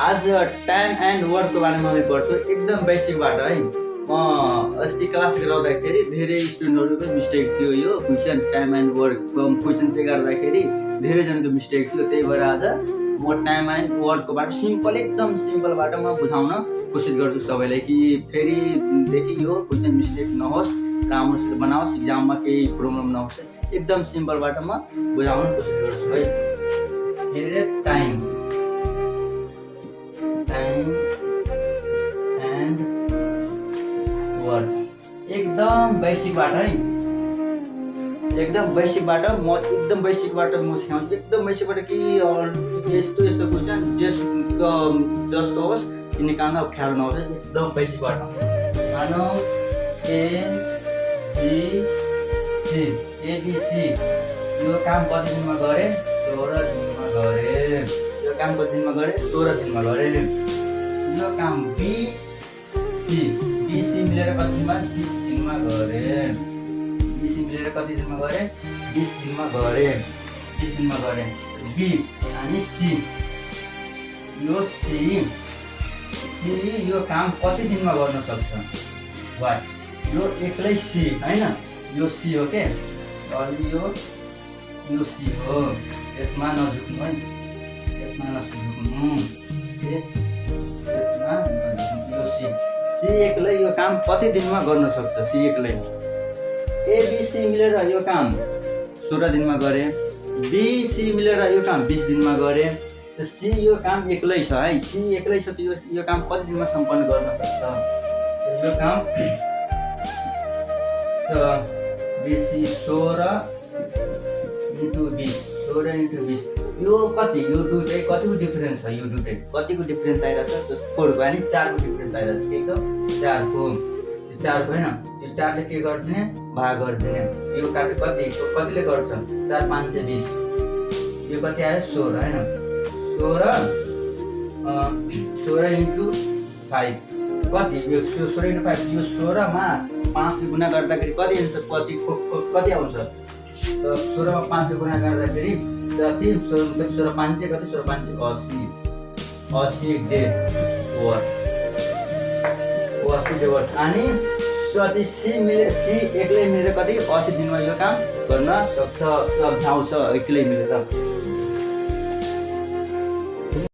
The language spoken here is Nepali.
आज टाइम एन्ड वर्कको बारेमा हामी पढ्छौँ एकदम बेसिकबाट है। म अस्ति क्लास गराउँदाखेरि धेरै स्टुडेन्टहरूको मिस्टेक थियो यो question time and work question चाहिँ गर्दाखेरि धेरैजनाको मिस्टेक थियो। त्यही भएर आज म टाइम एन्ड वर्ककोबाट एकदम सिम्पलबाट म बुझाउन कोसिस गर्छु सबैलाई कि फेरिदेखि यो क्वेसन मिस्टेक नहोस्, राम्रोसित बनाओस्, इक्जाममा केही प्रब्लम नहोस्। एकदम सिम्पलबाट म बुझाउन कोसिस गर्छु है। टाइम एन्ड वर्क एकदम बेसिकबाट है। एकदम बेसिकबाट म सिकाउँछु। एकदम बेसिकबाट कि यस्तो क्वेसन जस्तो होस् कि निकाल्न अप्ठ्यारो नहोस्। एकदम बेसिकबाट मानौ एबिसी यो काम कति दिनमा गरे? 16 दिनमा गरे। यो काम कति दिनमा गरे? 16 दिनमा गरे। यो काम बीसी मिलेर कति दिनमा? 20 दिनमा गरे। बीसी मिलेर कति दिनमा गरे? 20 दिनमा गरे। 20 दिनमा गरे। बी अनि सी यो काम कति दिनमा गर्न सक्छ? वाट यो एक्लै सी हैन, यो सी हो के, अनि यो सी हो। यसमा नझुक्नु है, यसमा नझुक्नु। यो सी एक्लै यो काम कति दिनमा गर्न सक्छ? सी एक्लै। एबिसी मिलेर यो काम 16 दिनमा गरे। बीसी मिलेर यो काम 20 दिनमा गरे। त सी यो काम एक्लै छ है। सी एक्लै छ त यो काम कति दिनमा सम्पन्न गर्न सक्छ? यो काम बीसी 16 इन्टु 20 यो कति? यो दुईटै कतिको डिफरेन्स छ? यो दुईटै कतिको डिफरेन्स आइरहेको छ? 4 को अनि 4 को डिफरेन्स आइरहेको छ। एकदम 4 को होइन, यो 4 ले के गरिदिने? भाग गरिदिने। यो कतिले गर्छ? 4 5 20। यो कति आयो? 16 होइन। 16 इन्टु 5 कति? यो 16 इन्टु 5 यो 16 मा 5 ले गुणा गर्दाखेरि कति एन्सर कति आउँछ? 16 मा 5 ले गुणा गर्दाखेरि कति? 16 5 कति? 16 5 80 डे वर्क। 80 डे वर्क अनि कति? सी एक्लै मिलेर कति? 80 दिनमा यो काम गर्न सक्छ, भ्याउँछ एक्लै मिलेर।